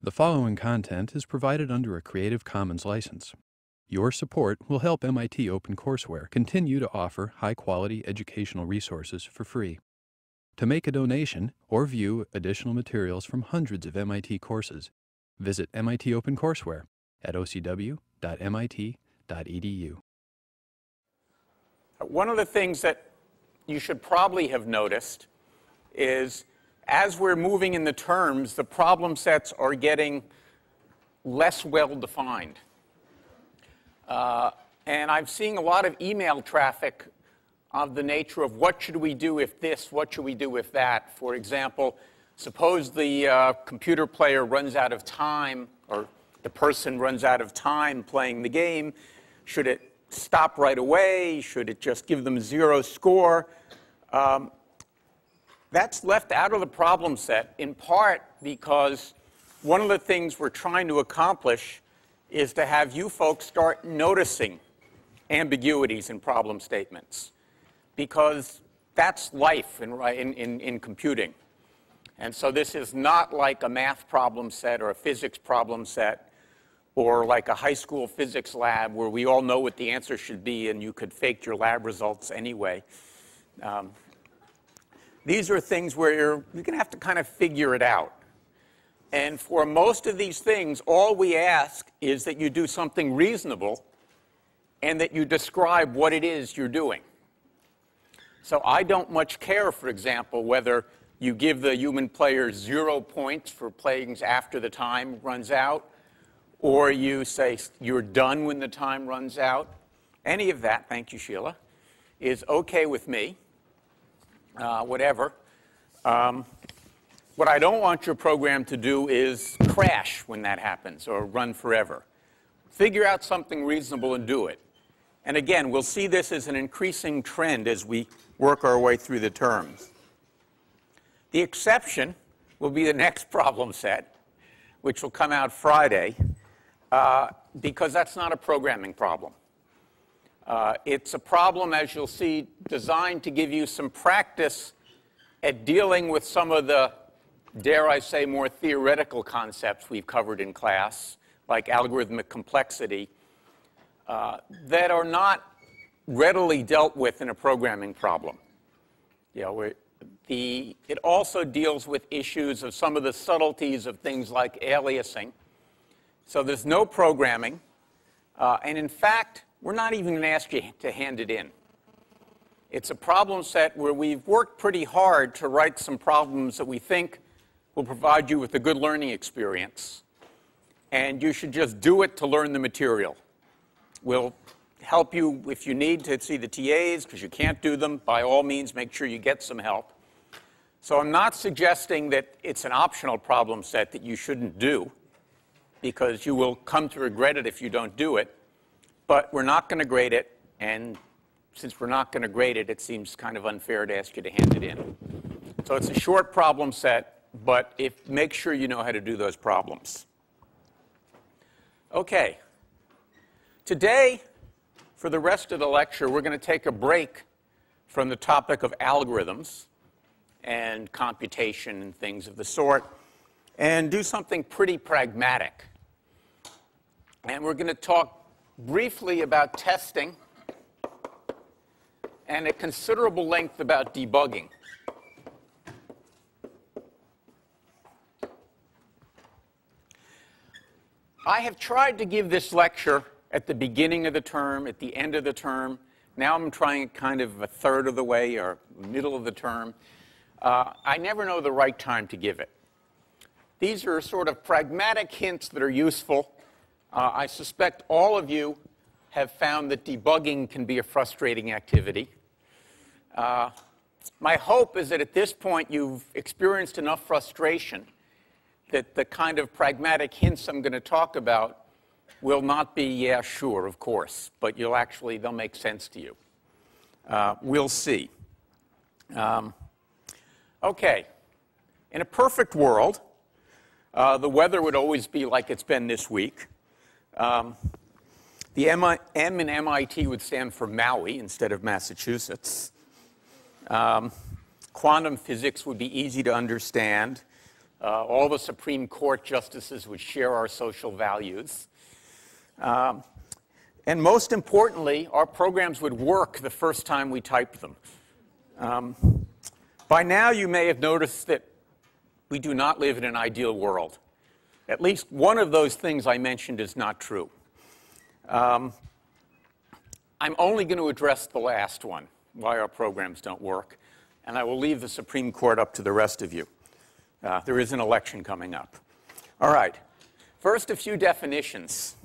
The following content is provided under a Creative Commons license. Your support will help MIT OpenCourseWare continue to offer high-quality educational resources for free. To make a donation or view additional materials from hundreds of MIT courses, visit MIT OpenCourseWare at ocw.mit.edu. One of the things that you should probably have noticed is as we're moving in the terms, the problem sets are getting less well-defined. And I'm seeing a lot of email traffic of the nature of what should we do if this, what should we do if that. For example, suppose the computer player runs out of time, or the person runs out of time playing the game. Should it stop right away? Should it just give them 0 score? That's left out of the problem set, in part because one of the things we're trying to accomplish is to have you folks start noticing ambiguities in problem statements, because that's life in computing. And so this is not like a math problem set or a physics problem set or like a high school physics lab where we all know what the answer should be and you could fake your lab results anyway. These are things where you're going to have to kind of figure it out. And for most of these things, all we ask is that you do something reasonable and that you describe what it is you're doing. So I don't much care, for example, whether you give the human player 0 points for playing after the time runs out, or you say you're done when the time runs out. Any of that, thank you, Sheila, is OK with me. Whatever. What I don't want your program to do is crash when that happens or run forever. Figure out something reasonable and do it. And again, we'll see this as an increasing trend as we work our way through the terms. The exception will be the next problem set, which will come out Friday, because that's not a programming problem. It's a problem, as you'll see, designed to give you some practice at dealing with some of the, dare I say, more theoretical concepts we've covered in class, like algorithmic complexity, that are not readily dealt with in a programming problem. You know, it also deals with issues of some of the subtleties of things like aliasing. So there's no programming. And in fact, we're not even going to ask you to hand it in. It's a problem set where we've worked pretty hard to write some problems that we think will provide you with a good learning experience. And you should just do it to learn the material. We'll help you if you need to see the TAs, because you can't do them. By all means, make sure you get some help. So I'm not suggesting that it's an optional problem set that you shouldn't do, because you will come to regret it if you don't do it. But we're not going to grade it, and since we're not going to grade it, it seems kind of unfair to ask you to hand it in. So it's a short problem set, but make sure you know how to do those problems. OK. Today, for the rest of the lecture, we're going to take a break from the topic of algorithms and computation and things of the sort, and do something pretty pragmatic. And we're going to talk briefly about testing and at considerable length about debugging. I have tried to give this lecture at the beginning of the term, at the end of the term. Now I'm trying kind of a third of the way or middle of the term. I never know the right time to give it. These are sort of pragmatic hints that are useful. I suspect all of you have found that debugging can be a frustrating activity. My hope is that at this point you've experienced enough frustration that the kind of pragmatic hints I'm going to talk about will not be, yeah, sure, of course, but they'll make sense to you. We'll see. OK. In a perfect world, the weather would always be like it's been this week. The M in MIT would stand for Maui instead of Massachusetts. Quantum physics would be easy to understand. All the Supreme Court justices would share our social values. And most importantly, our programs would work the first time we typed them. By now, you may have noticed that we do not live in an ideal world. At least one of those things I mentioned is not true. I'm only going to address the last one, why our programs don't work, and I will leave the Supreme Court up to the rest of you. There is an election coming up. All right. First, a few definitions.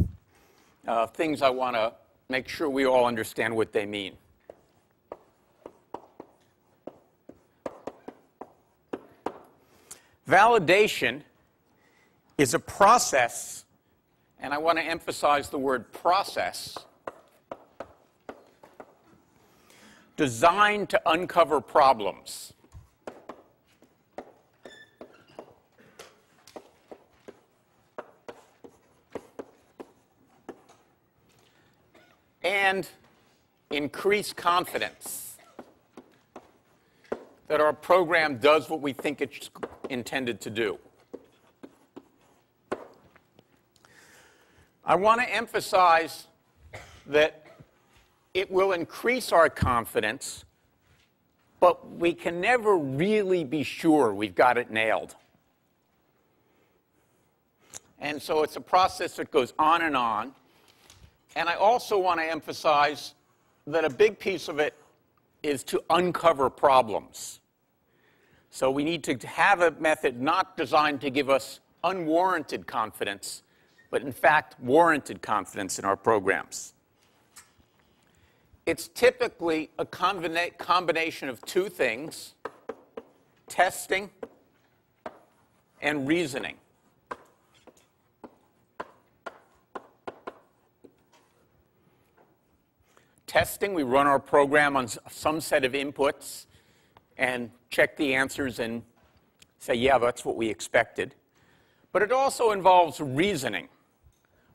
Things I want to make sure we all understand what they mean. Validation is a process, and I want to emphasize the word process, designed to uncover problems. And increase confidence that our program does what we think it's intended to do. I want to emphasize that it will increase our confidence, but we can never really be sure we've got it nailed. And so it's a process that goes on. And I also want to emphasize that a big piece of it is to uncover problems. So we need to have a method not designed to give us unwarranted confidence, but in fact warranted confidence in our programs. It's typically a combination of two things: testing and reasoning. Testing, we run our program on some set of inputs and check the answers and say, yeah, that's what we expected. But it also involves reasoning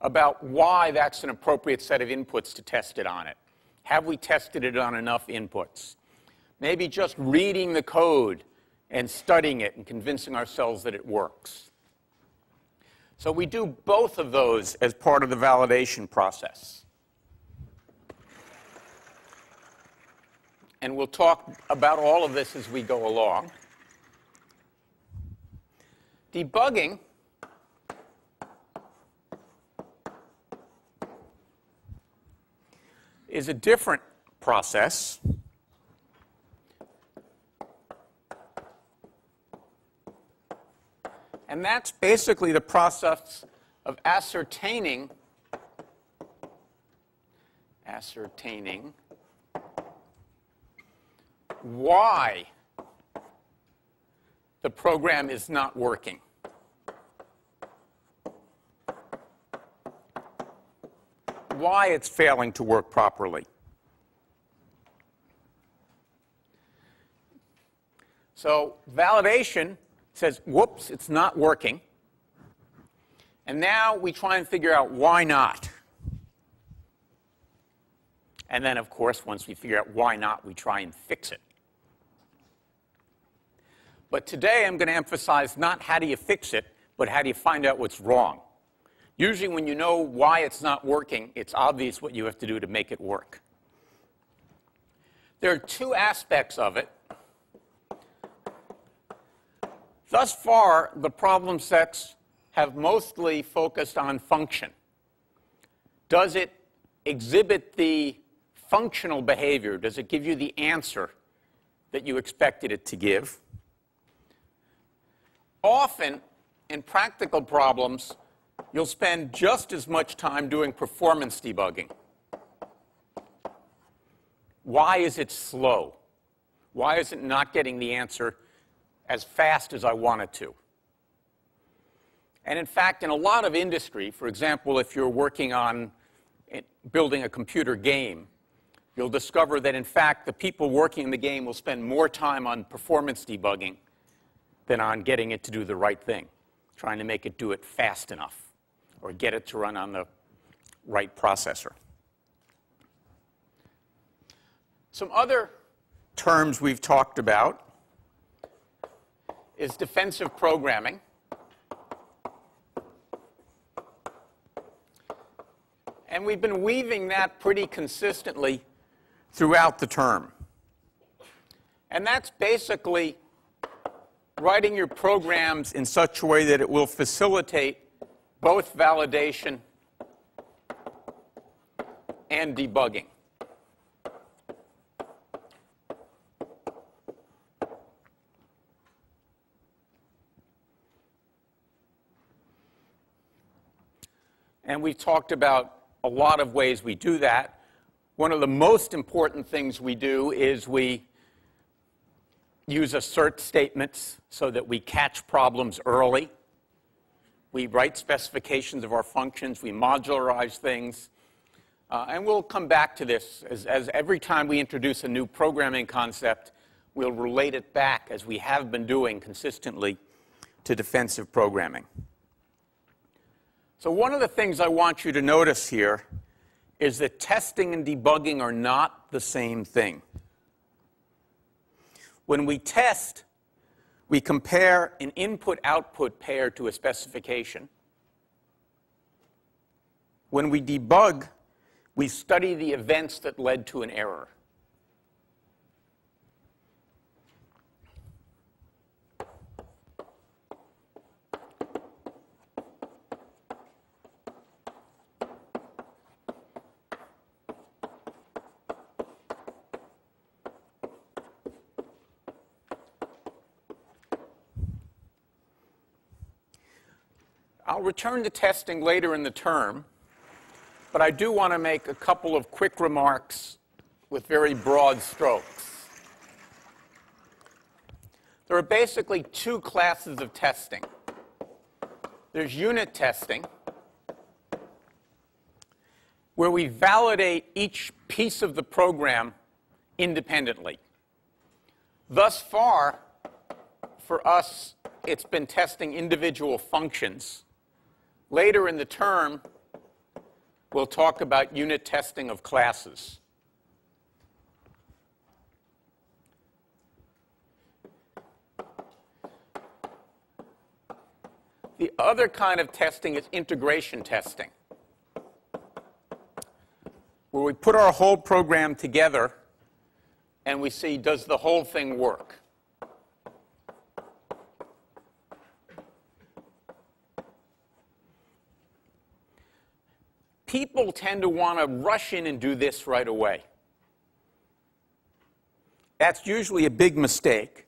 about why that's an appropriate set of inputs to test it on it. Have we tested it on enough inputs? Maybe just reading the code and studying it and convincing ourselves that it works. So we do both of those as part of the validation process. And we'll talk about all of this as we go along. Debugging is a different process. And that's basically the process of ascertaining why the program is not working. Why it's failing to work properly. So validation says, whoops, it's not working. And now we try and figure out why not. And then, of course, once we figure out why not, we try and fix it. But today I'm going to emphasize not how do you fix it, but how do you find out what's wrong. Usually when you know why it's not working, it's obvious what you have to do to make it work. There are two aspects of it. Thus far, the problem sets have mostly focused on function. Does it exhibit the functional behavior? Does it give you the answer that you expected it to give? Often, in practical problems, you'll spend just as much time doing performance debugging. Why is it slow? Why is it not getting the answer as fast as I want it to? And in fact, in a lot of industry, for example, if you're working on building a computer game, you'll discover that, in fact, the people working in the game will spend more time on performance debugging than on getting it to do the right thing, trying to make it do it fast enough or get it to run on the right processor. Some other terms we've talked about is defensive programming. And we've been weaving that pretty consistently throughout the term. And that's basically writing your programs in such a way that it will facilitate both validation and debugging. And we've talked about a lot of ways we do that. One of the most important things we do is we use assert statements so that we catch problems early. We write specifications of our functions. We modularize things. And we'll come back to this as every time we introduce a new programming concept, we'll relate it back, as we have been doing consistently, to defensive programming. So one of the things I want you to notice here is that testing and debugging are not the same thing. When we test, we compare an input-output pair to a specification. When we debug, we study the events that led to an error. I'll return to testing later in the term, but I do want to make a couple of quick remarks with very broad strokes. There are basically two classes of testing. There's unit testing, where we validate each piece of the program independently. Thus far, for us, it's been testing individual functions. Later in the term, we'll talk about unit testing of classes. The other kind of testing is integration testing, where we put our whole program together and we see, does the whole thing work? People tend to want to rush in and do this right away. That's usually a big mistake,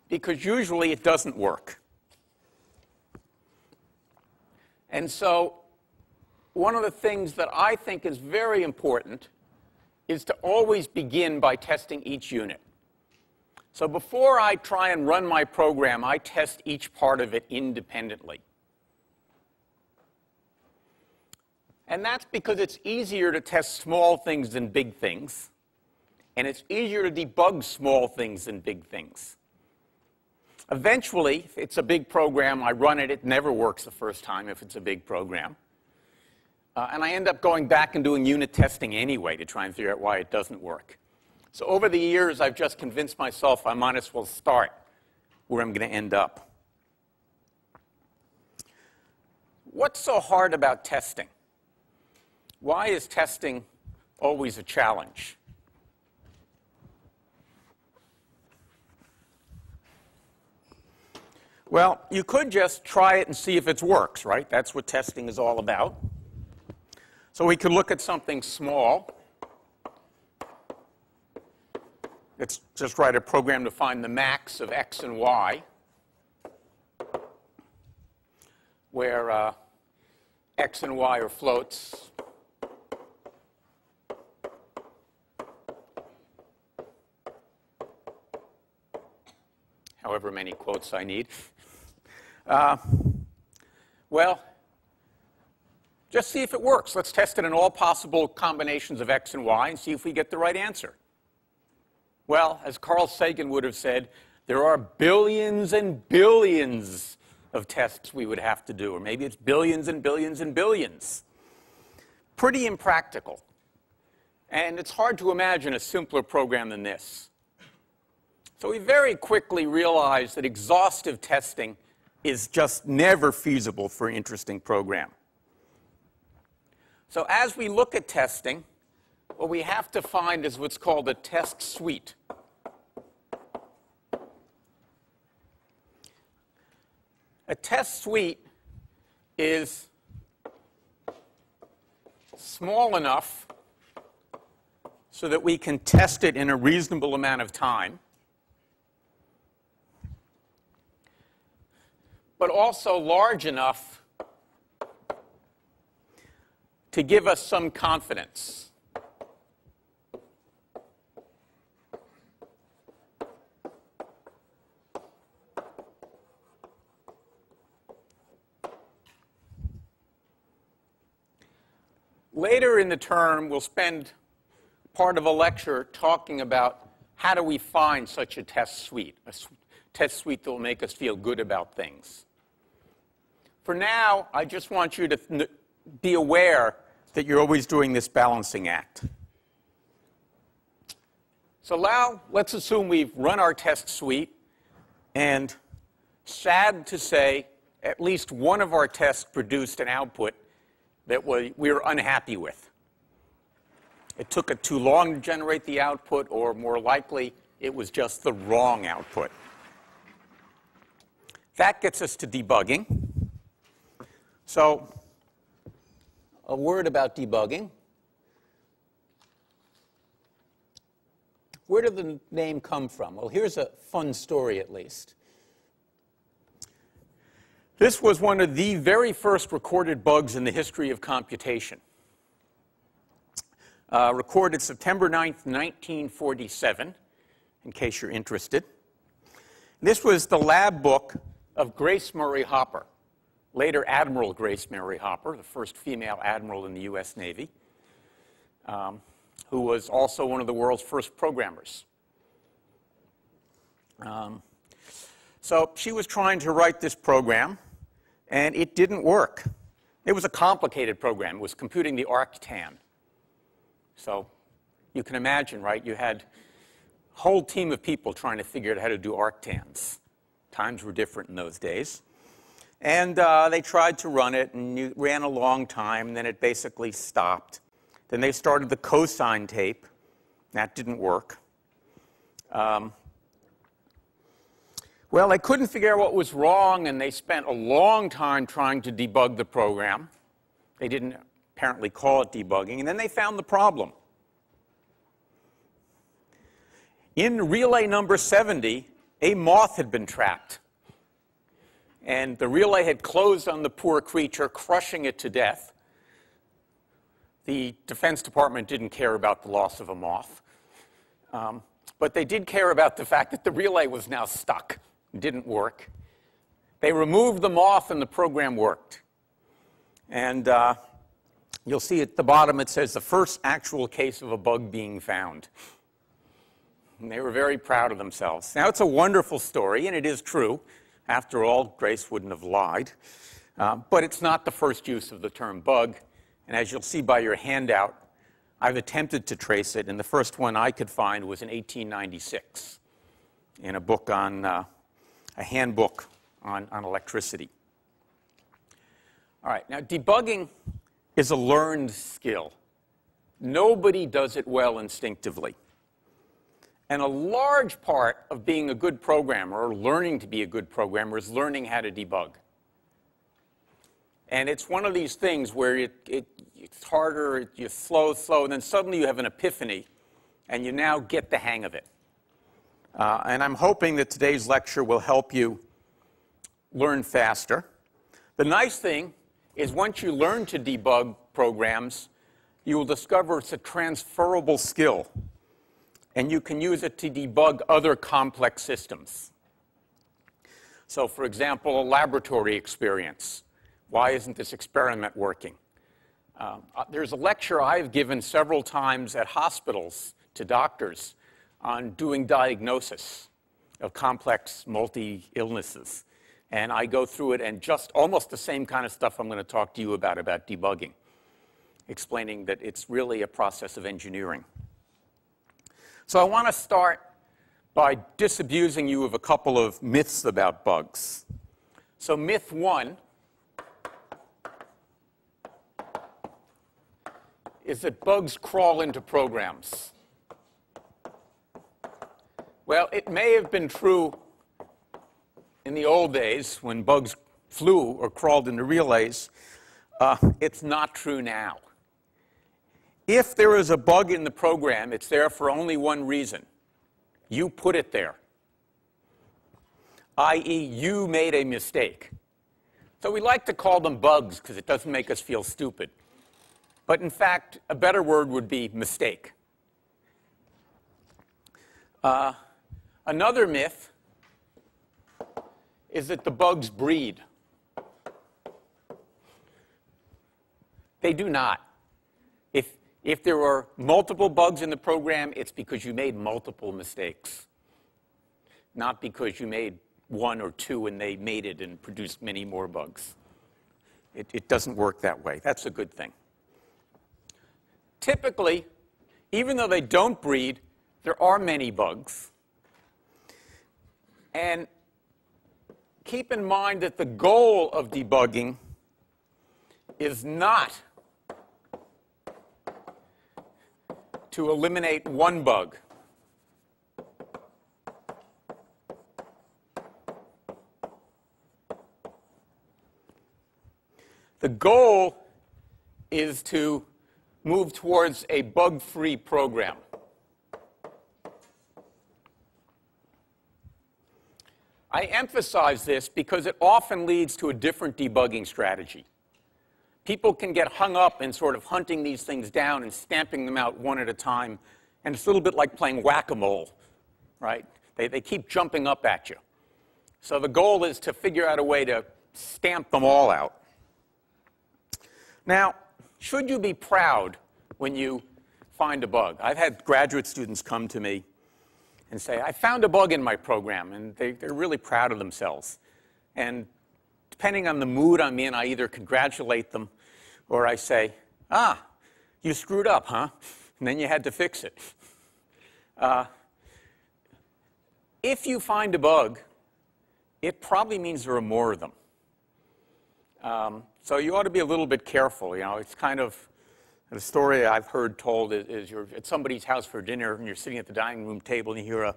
because usually it doesn't work. And so one of the things that I think is very important is to always begin by testing each unit. So before I try and run my program, I test each part of it independently. And that's because it's easier to test small things than big things. And it's easier to debug small things than big things. Eventually, if it's a big program, I run it. It never works the first time if it's a big program. And I end up going back and doing unit testing anyway to try and figure out why it doesn't work. So over the years, I've just convinced myself I might as well start where I'm going to end up. What's so hard about testing? Why is testing always a challenge? Well, you could just try it and see if it works, right? That's what testing is all about. So we could look at something small. Let's just write a program to find the max of x and y, where x and y are floats. However many quotes I need. Well, just see if it works. Let's test it in all possible combinations of x and y and see if we get the right answer. Well, as Carl Sagan would have said, there are billions and billions of tests we would have to do, or maybe it's billions and billions and billions. Pretty impractical. And it's hard to imagine a simpler program than this. So we very quickly realized that exhaustive testing is just never feasible for an interesting program. So as we look at testing, what we have to find is what's called a test suite. A test suite is small enough so that we can test it in a reasonable amount of time, but also large enough to give us some confidence. Later in the term, we'll spend part of a lecture talking about how do we find such a test suite that will make us feel good about things. For now, I just want you to be aware that you're always doing this balancing act. So now, let's assume we've run our test suite, and sad to say, at least one of our tests produced an output that we were unhappy with. It took it too long to generate the output, or more likely, it was just the wrong output. That gets us to debugging. So, a word about debugging. Where did the name come from? Well, here's a fun story, at least. This was one of the very first recorded bugs in the history of computation. Recorded September 9th, 1947, in case you're interested. This was the lab book of Grace Murray Hopper, later Admiral Grace Murray Hopper, the first female admiral in the U.S. Navy, who was also one of the world's first programmers. So she was trying to write this program, and it didn't work. It was a complicated program. It was computing the arctan. So you can imagine, right? You had a whole team of people trying to figure out how to do arctans. Times were different in those days. And they tried to run it, and it ran a long time, and then it basically stopped. Then they started the cosine tape. That didn't work. Well, they couldn't figure out what was wrong, and they spent a long time trying to debug the program. They didn't apparently call it debugging, and then they found the problem. In relay number 70, a moth had been trapped, and the relay had closed on the poor creature, crushing it to death. The Defense Department didn't care about the loss of a moth, but they did care about the fact that the relay was now stuck. It didn't work. They removed the moth, and the program worked. And you'll see at the bottom it says the first actual case of a bug being found. And they were very proud of themselves. Now, it's a wonderful story, and it is true. After all, Grace wouldn't have lied. But it's not the first use of the term bug. And as you'll see by your handout, I've attempted to trace it, and the first one I could find was in 1896 in a book on a handbook on electricity. All right, now debugging is a learned skill. Nobody does it well instinctively. And a large part of being a good programmer, or learning to be a good programmer, is learning how to debug. And it's one of these things where it's harder, you slow, and then suddenly you have an epiphany, and you now get the hang of it. And I'm hoping that today's lecture will help you learn faster. The nice thing is once you learn to debug programs, you will discover it's a transferable skill, and you can use it to debug other complex systems. So, for example, a laboratory experience. Why isn't this experiment working? There's a lecture I've given several times at hospitals to doctors on doing diagnosis of complex multi-illnesses. And I go through it, and just almost the same kind of stuff I'm going to talk to you about debugging, explaining that it's really a process of engineering. So I want to start by disabusing you of a couple of myths about bugs. So myth one is that bugs crawl into programs. Well, it may have been true in the old days when bugs flew or crawled into relays. It's not true now. If there is a bug in the program, it's there for only one reason. You put it there, i.e., you made a mistake. So we like to call them bugs because it doesn't make us feel stupid. But in fact, a better word would be mistake. Another myth is that the bugs breed. They do not. If there are multiple bugs in the program, it's because you made multiple mistakes, not because you made one or two and they mated and produced many more bugs. It doesn't work that way. That's a good thing. Typically, even though they don't breed, there are many bugs. And keep in mind that the goal of debugging is not to eliminate one bug. The goal is to move towards a bug-free program. I emphasize this because it often leads to a different debugging strategy. People can get hung up in sort of hunting these things down and stamping them out one at a time. And it's a little bit like playing whack-a-mole, right? They keep jumping up at you. So the goal is to figure out a way to stamp them all out. Now, should you be proud when you find a bug? I've had graduate students come to me and say, I found a bug in my program, and they're really proud of themselves. And depending on the mood I'm in, I either congratulate them or I say, you screwed up, huh? And then you had to fix it. If you find a bug, it probably means there are more of them. So you ought to be a little bit careful. You know, it's kind of the story I've heard told is you're at somebody's house for dinner and you're sitting at the dining room table and you hear and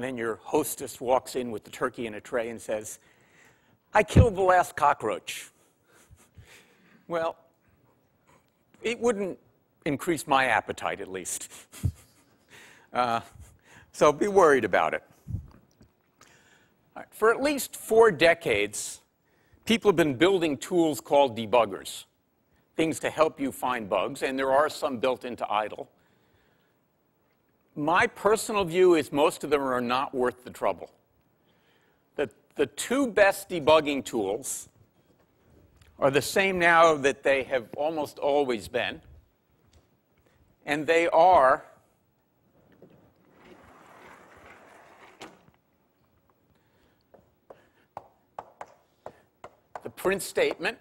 then your hostess walks in with the turkey in a tray and says, I killed the last cockroach. Well, it wouldn't increase my appetite, at least. So be worried about it. All right. For at least 4 decades, people have been building tools called debuggers, things to help you find bugs, and there are some built into IDLE. My personal view is most of them are not worth the trouble. The 2 best debugging tools are the same now that they have almost always been, and they are the print statement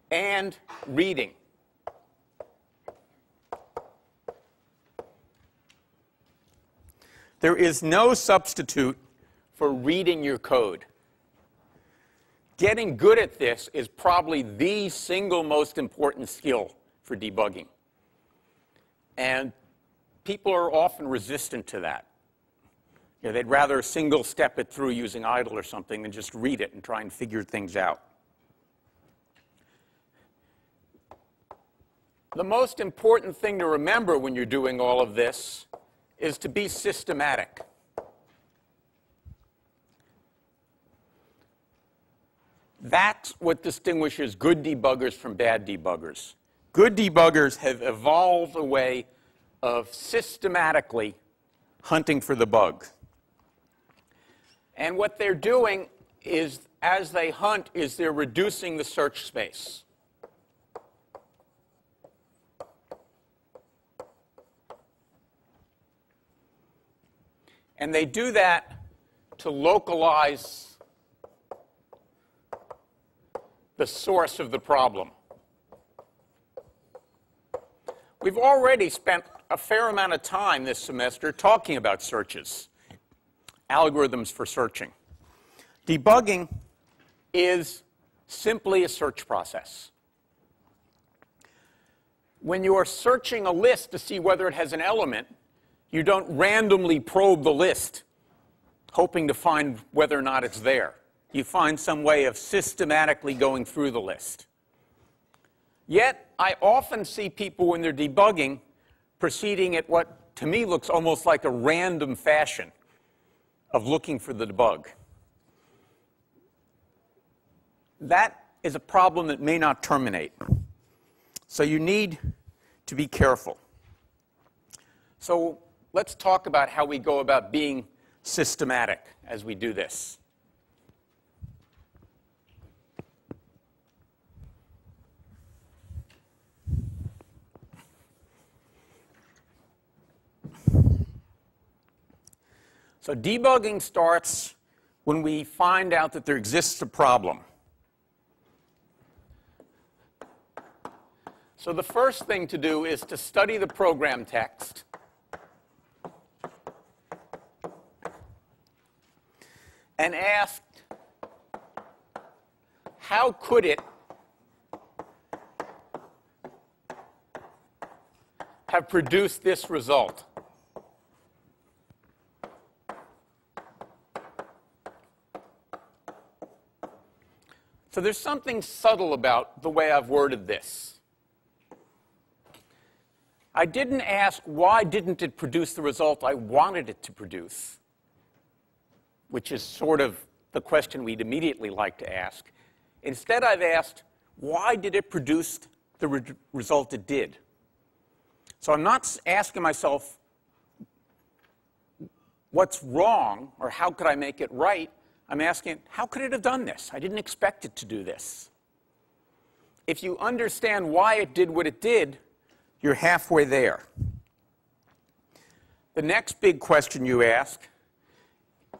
and reading. There is no substitute for reading your code. Getting good at this is probably the single most important skill for debugging. And people are often resistant to that. You know, they'd rather single step it through using IDLE or something than just read it and try and figure things out. The most important thing to remember when you're doing all of this is to be systematic. That's what distinguishes good debuggers from bad debuggers. Good debuggers have evolved a way of systematically hunting for the bug. And what they're doing is, as they hunt, is they're reducing the search space. And they do that to localize the source of the problem. We've already spent a fair amount of time this semester talking about searches, algorithms for searching. Debugging is simply a search process. When you are searching a list to see whether it has an element, you don't randomly probe the list hoping to find whether or not it's there. You find some way of systematically going through the list. Yet, I often see people when they're debugging proceeding at what to me looks almost like a random fashion of looking for the bug. That is a problem that may not terminate. So you need to be careful. So let's talk about how we go about being systematic as we do this. So debugging starts when we find out that there exists a problem. So the first thing to do is to study the program text. And ask, how could it have produced this result? So there's something subtle about the way I've worded this. I didn't ask, why didn't it produce the result I wanted it to produce, which is sort of the question we'd immediately like to ask. Instead, I've asked, why did it produce the result it did? So I'm not asking myself, what's wrong, or how could I make it right? I'm asking, how could it have done this? I didn't expect it to do this. If you understand why it did what it did, you're halfway there. The next big question you ask,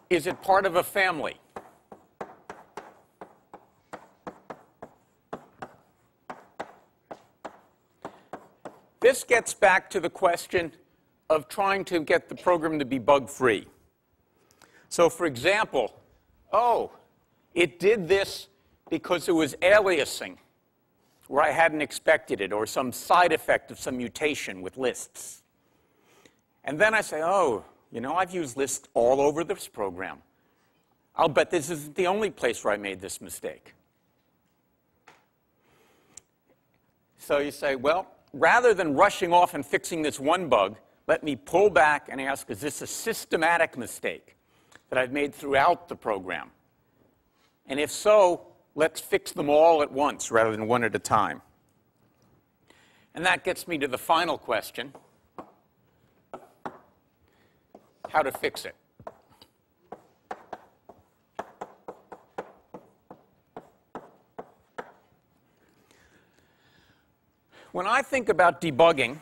is it part of a family? This gets back to the question of trying to get the program to be bug-free. So for example, oh, it did this because it was aliasing where I hadn't expected it, or some side effect of some mutation with lists. And then I say, oh, you know, I've used lists all over this program. I'll bet this isn't the only place where I made this mistake. So you say, well, rather than rushing off and fixing this one bug, let me pull back and ask, is this a systematic mistake that I've made throughout the program? And if so, let's fix them all at once rather than one at a time. And that gets me to the final question, how to fix it. When I think about debugging,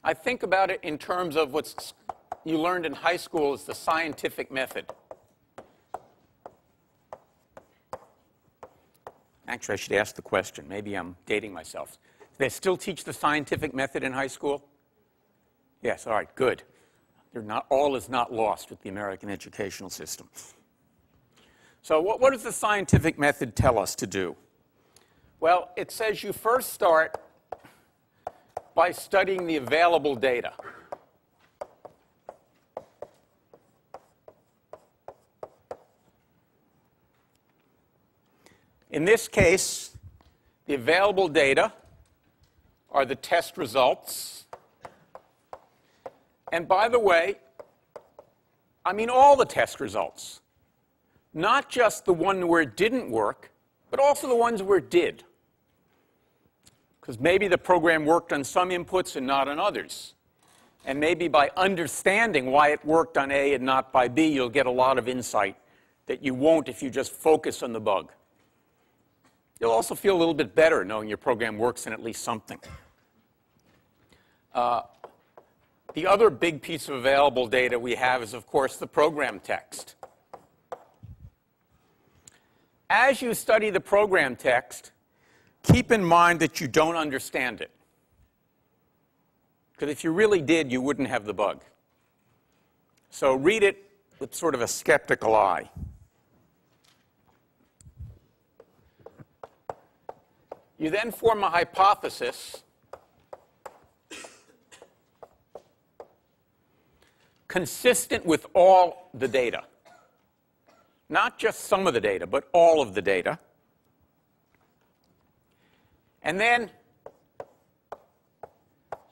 I think about it in terms of what you learned in high school as the scientific method. Actually, I should ask the question. Maybe I'm dating myself. Do they still teach the scientific method in high school? Yes, all right, good. All is not lost with the American educational system. So what does the scientific method tell us to do? Well, it says you first start by studying the available data. In this case, the available data are the test results. And by the way, I mean all the test results. Not just the one where it didn't work, but also the ones where it did. Because maybe the program worked on some inputs and not on others. And maybe by understanding why it worked on A and not by B, you'll get a lot of insight that you won't if you just focus on the bug. You'll also feel a little bit better knowing your program works in at least something. The other big piece of available data we have is, of course, the program text. As you study the program text, keep in mind that you don't understand it. Because if you really did, you wouldn't have the bug. So read it with sort of a skeptical eye. You then form a hypothesis consistent with all the data. Not just some of the data, but all of the data. And then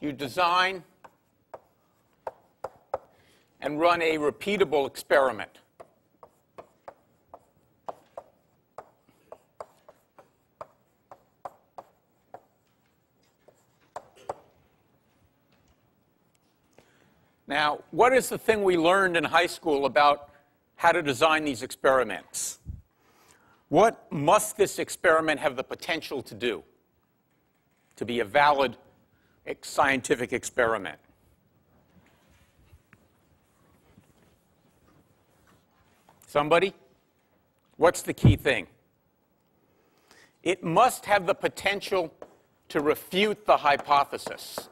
you design and run a repeatable experiment. Now, what is the thing we learned in high school about how to design these experiments? What must this experiment have the potential to do to be a valid scientific experiment? Somebody? What's the key thing? It must have the potential to refute the hypothesis.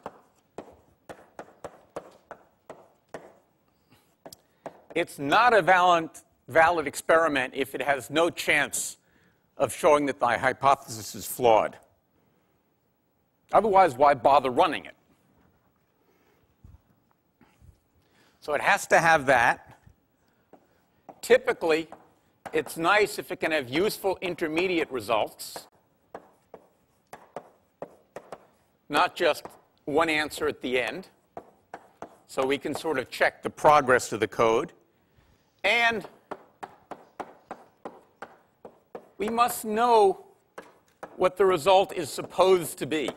It's not a valid experiment if it has no chance of showing that the hypothesis is flawed. Otherwise, why bother running it? So it has to have that. Typically, it's nice if it can have useful intermediate results, not just one answer at the end. So we can sort of check the progress of the code. And we must know what the result is supposed to be.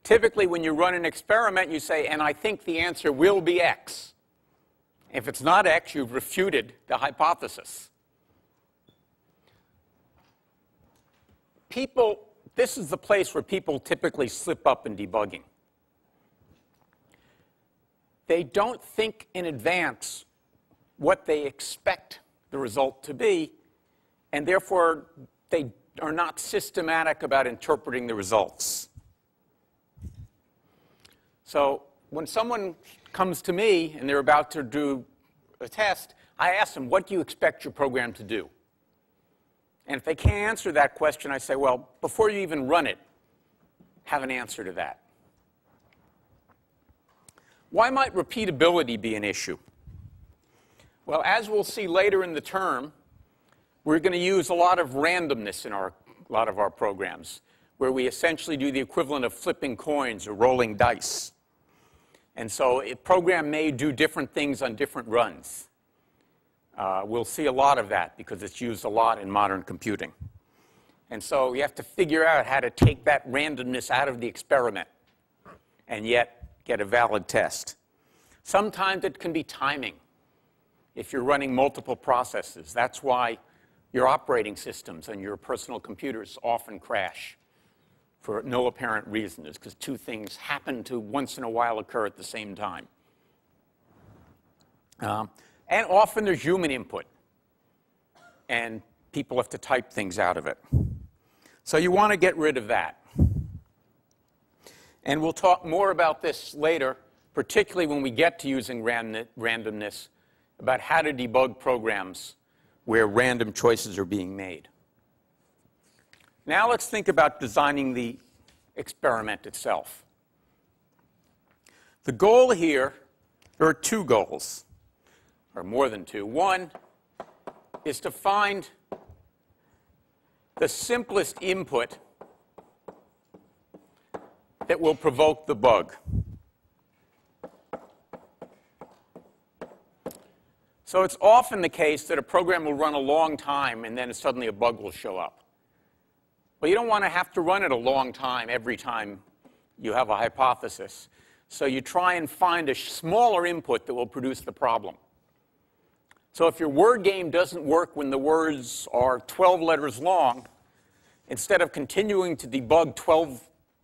Typically, when you run an experiment, you say, and I think the answer will be X. If it's not X, you've refuted the hypothesis. This is the place where people typically slip up in debugging. They don't think in advance what they expect the result to be, and therefore they are not systematic about interpreting the results. So when someone comes to me and they're about to do a test, I ask them, what do you expect your program to do? And if they can't answer that question, I say, well, before you even run it, have an answer to that. Why might repeatability be an issue? Well, as we'll see later in the term, we're going to use a lot of randomness in a lot of our programs, where we essentially do the equivalent of flipping coins or rolling dice. And so a program may do different things on different runs. We'll see a lot of that because it's used a lot in modern computing. And so you have to figure out how to take that randomness out of the experiment and yet get a valid test. Sometimes it can be timing if you're running multiple processes. That's why your operating systems and your personal computers often crash for no apparent reason, is because two things happen to once in a while occur at the same time. And often there's human input, and people have to type things out of it. So you want to get rid of that. And we'll talk more about this later, particularly when we get to using randomness, about how to debug programs where random choices are being made. Now let's think about designing the experiment itself. The goal here, there are two goals, or more than two. One is to find the simplest input that will provoke the bug. So it's often the case that a program will run a long time and then suddenly a bug will show up. But you don't want to have to run it a long time every time you have a hypothesis. So you try and find a smaller input that will produce the problem. So if your word game doesn't work when the words are 12 letters long, instead of continuing to debug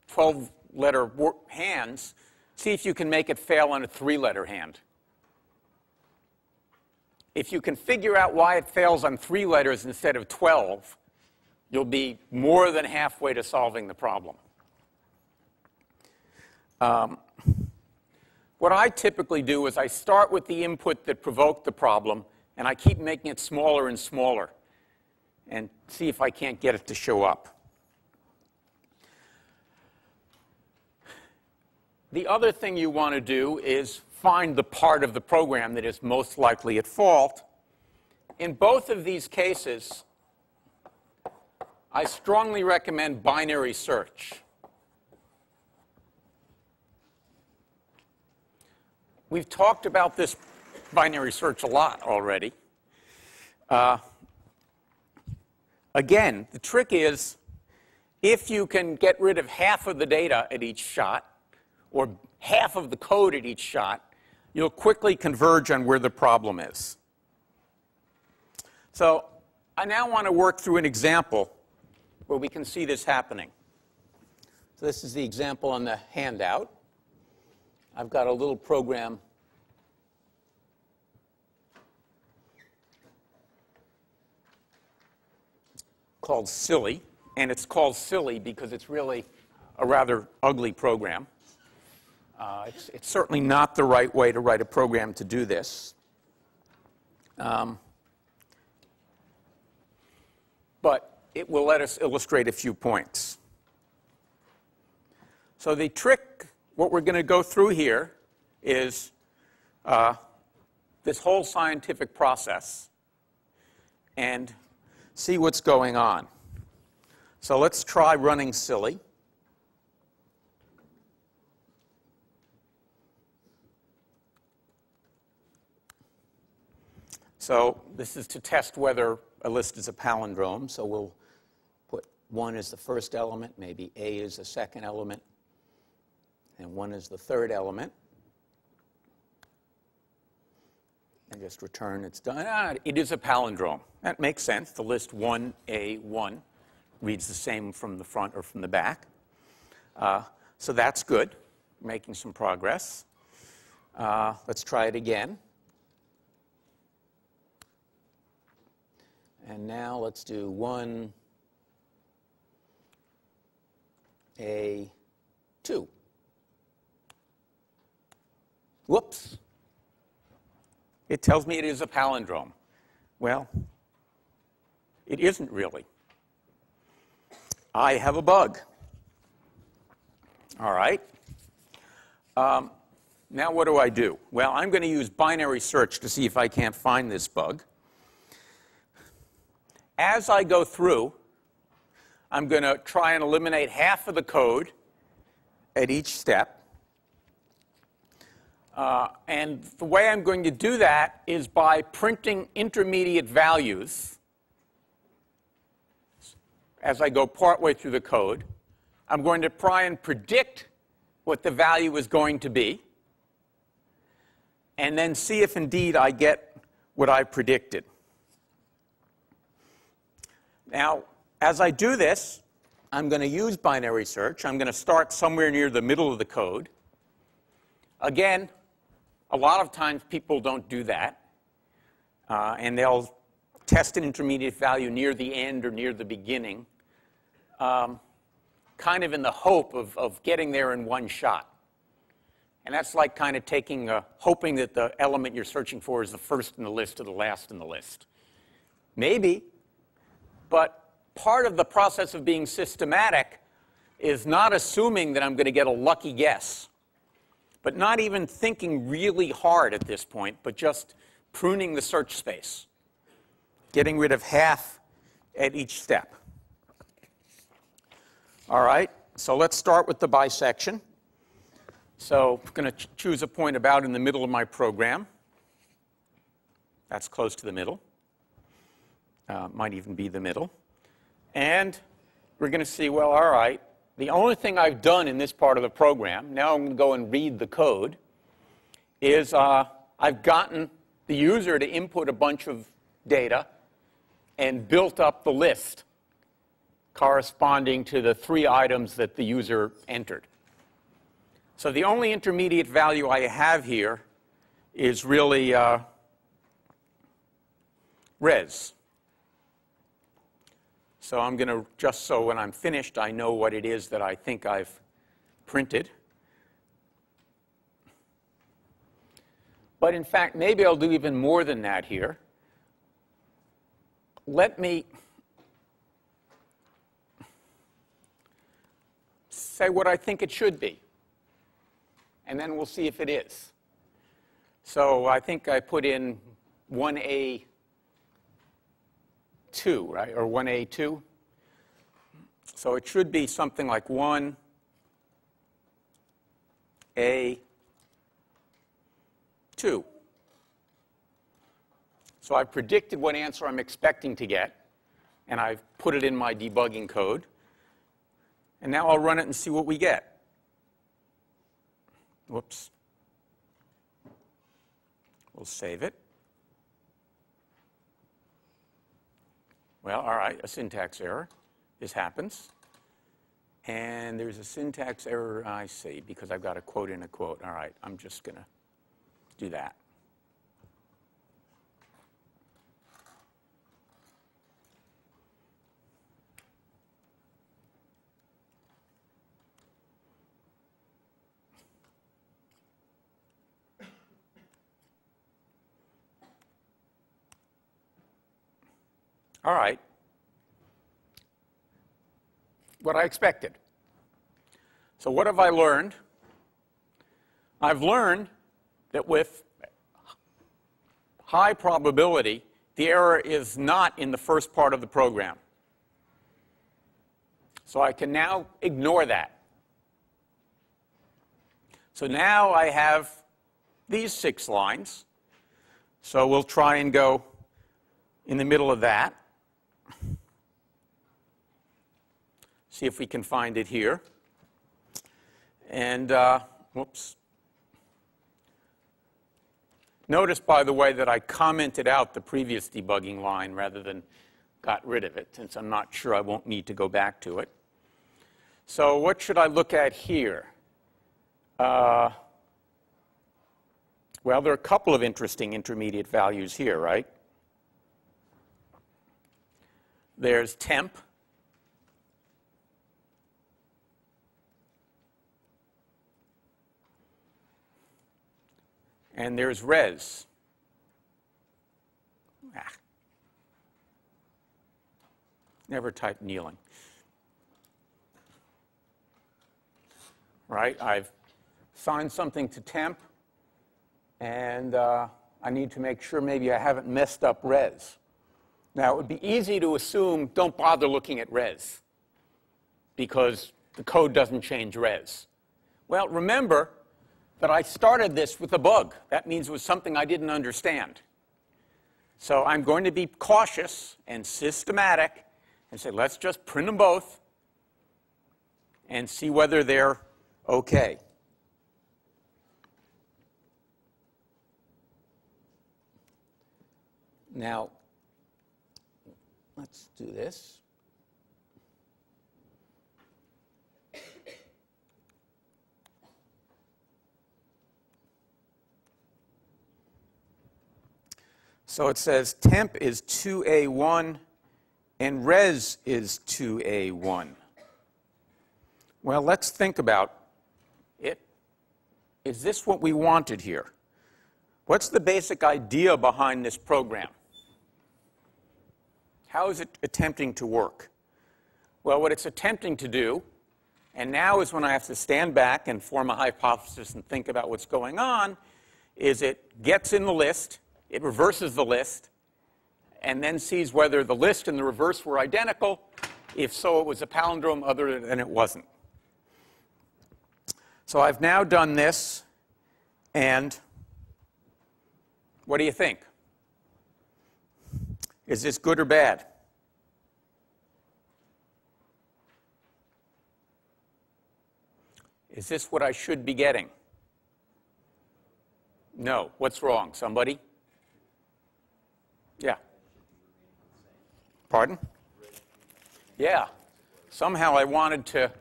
12-letter hands, see if you can make it fail on a 3-letter hand. If you can figure out why it fails on 3 letters instead of 12, you'll be more than halfway to solving the problem. what I typically do is I start with the input that provoked the problem, and I keep making it smaller and smaller and see if I can't get it to show up. The other thing you want to do is find the part of the program that is most likely at fault. In both of these cases, I strongly recommend binary search. We've talked about this binary search a lot already. Again, the trick is if you can get rid of half of the data at each shot or half of the code at each shot, you'll quickly converge on where the problem is. So I now want to work through an example where we can see this happening. So this is the example on the handout. I've got a little program called Silly, and it's called Silly because it's really a rather ugly program. It's certainly not the right way to write a program to do this. But it will let us illustrate a few points. So the trick, what we're going to go through here is this whole scientific process and see what's going on. So let's try running Silly. So this is to test whether a list is a palindrome. So we'll put 1 as the first element, maybe A is the second element, and 1 is the third element. And just return it's done. It is a palindrome. That makes sense. The list 1A1 reads the same from the front or from the back. So that's good. Making some progress. Let's try it again. And now let's do 1A2. Whoops. It tells me it is a palindrome. Well, it isn't really. I have a bug. All right. Now what do I do? Well, I'm going to use binary search to see if I can't find this bug. As I go through, I'm going to try and eliminate half of the code at each step. And the way I'm going to do that is by printing intermediate values as I go partway through the code. I'm going to try and predict what the value is going to be, and then see if indeed I get what I predicted. Now, as I do this, I'm going to use binary search. I'm going to start somewhere near the middle of the code. Again, a lot of times people don't do that, and they'll test an intermediate value near the end or near the beginning, kind of in the hope of getting there in one shot. And that's like kind of hoping that the element you're searching for is the first in the list or the last in the list. Maybe, but part of the process of being systematic is not assuming that I'm going to get a lucky guess, but not even thinking really hard at this point, but just pruning the search space, getting rid of half at each step. All right, so let's start with the bisection. So I'm going to choose a point about in the middle of my program. That's close to the middle. Might even be the middle. And we're going to see, well, all right, the only thing I've done in this part of the program, now I'm going to go and read the code, is I've gotten the user to input a bunch of data and built up the list corresponding to the 3 items that the user entered. So the only intermediate value I have here is really res. So I'm going to, just so when I'm finished, I know what it is that I think I've printed. But in fact, maybe I'll do even more than that here. Let me say what I think it should be. And then we'll see if it is. So I think I put in 1A2, right? Or 1A2. So it should be something like 1A2. So I've predicted what answer I'm expecting to get, and I've put it in my debugging code. And now I'll run it and see what we get. Whoops. We'll save it. Well, all right, a syntax error. This happens. And there's a syntax error, I see, because I've got a quote in a quote. All right, I'm just going to do that. All right. What I expected. So what have I learned? I've learned that with high probability, the error is not in the first part of the program. So I can now ignore that. So now I have these 6 lines. So we'll try and go in the middle of that. See if we can find it here. And, whoops. Notice, by the way, that I commented out the previous debugging line rather than got rid of it, since I'm not sure I won't need to go back to it. So what should I look at here? Well, there are a couple of interesting intermediate values here, right? There's temp. And there's res. Never type kneeling. Right? I've assigned something to temp, and I need to make sure maybe I haven't messed up res. Now, it would be easy to assume don't bother looking at res because the code doesn't change res. Well, remember that I started this with a bug. That means it was something I didn't understand. So I'm going to be cautious and systematic and say, let's just print them both and see whether they're OK. Now, let's do this. So it says temp is 2A1 and res is 2A1. Well, let's think about it. Is this what we wanted here? What's the basic idea behind this program? How is it attempting to work? Well, what it's attempting to do, and now is when I have to stand back and form a hypothesis and think about what's going on, is it gets in the list, it reverses the list, and then sees whether the list and the reverse were identical. If so, it was a palindrome. Other than it wasn't. So I've now done this, and what do you think? Is this good or bad? Is this what I should be getting? No. What's wrong? Somebody? Yeah. Pardon? Yeah. Somehow I wanted to.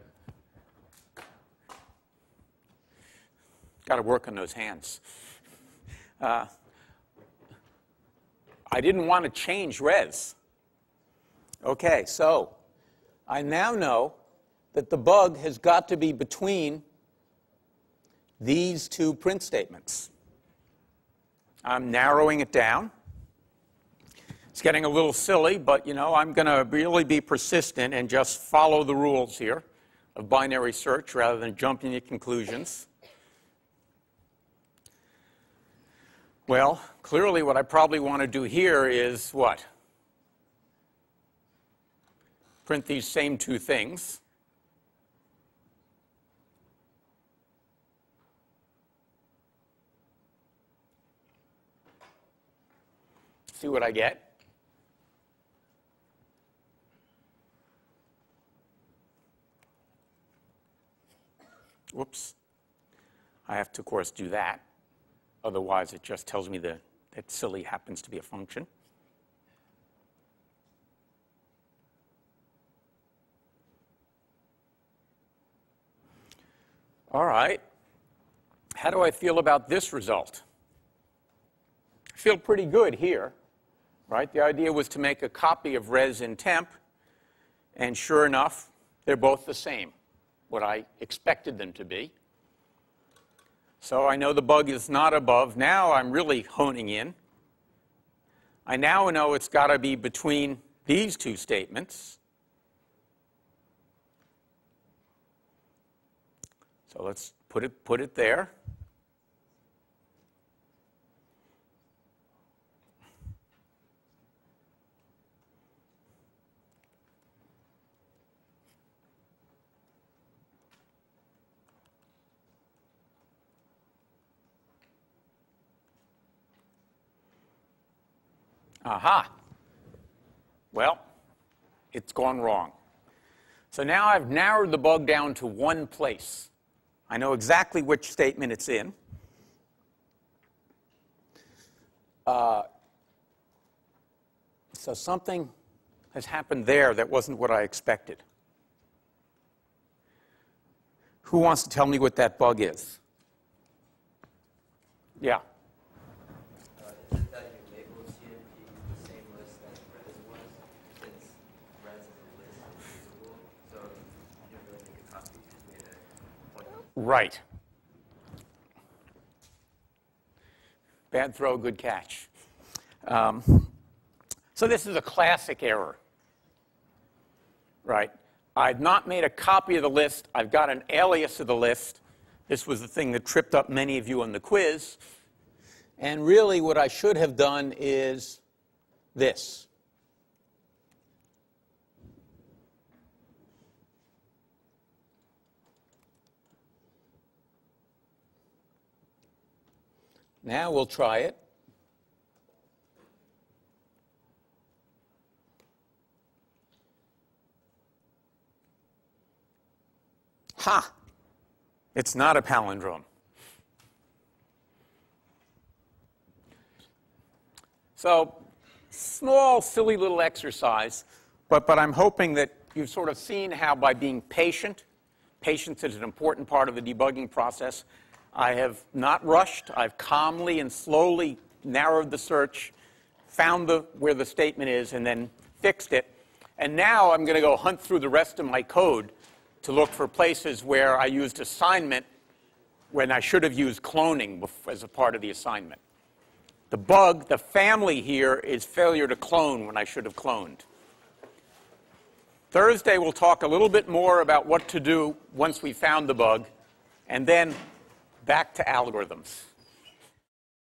Got to work on those hands. I didn't want to change res. OK, so I now know that the bug has got to be between these two print statements. I'm narrowing it down. It's getting a little silly, but you know, I'm going to really be persistent and just follow the rules here of binary search rather than jumping to conclusions. Well, clearly what I probably want to do here is what? Print these same two things. See what I get. Whoops. I have to, of course, do that. Otherwise, it just tells me that silly happens to be a function. All right. How do I feel about this result? I feel pretty good here, right? The idea was to make a copy of res in temp, and sure enough, they're both the same, what I expected them to be. So I know the bug is not above. Now I'm really honing in. I now know it's got to be between these two statements. So let's put it there. Aha. Well, it's gone wrong. So now I've narrowed the bug down to one place. I know exactly which statement it's in. So something has happened there that wasn't what I expected. Who wants to tell me what that bug is? Yeah. Is it that you labeled CMP the same list as res was, since res is a list of usable, so you didn't really make a copy, you just made a point. Right. Bad throw, good catch. So this is a classic error, right? I've not made a copy of the list. I've got an alias of the list. This was the thing that tripped up many of you on the quiz. And really what I should have done is this. Now we'll try it. Ha! It's not a palindrome. So, small, silly little exercise, but I'm hoping that you've sort of seen how by being patient, patience is an important part of the debugging process. I have not rushed. I've calmly and slowly narrowed the search, found where the statement is, and then fixed it. And now I'm going to go hunt through the rest of my code to look for places where I used assignment when I should have used cloning as a part of the assignment. The bug, the family here, is failure to clone when I should have cloned. Thursday, we'll talk a little bit more about what to do once we found the bug, and then back to algorithms.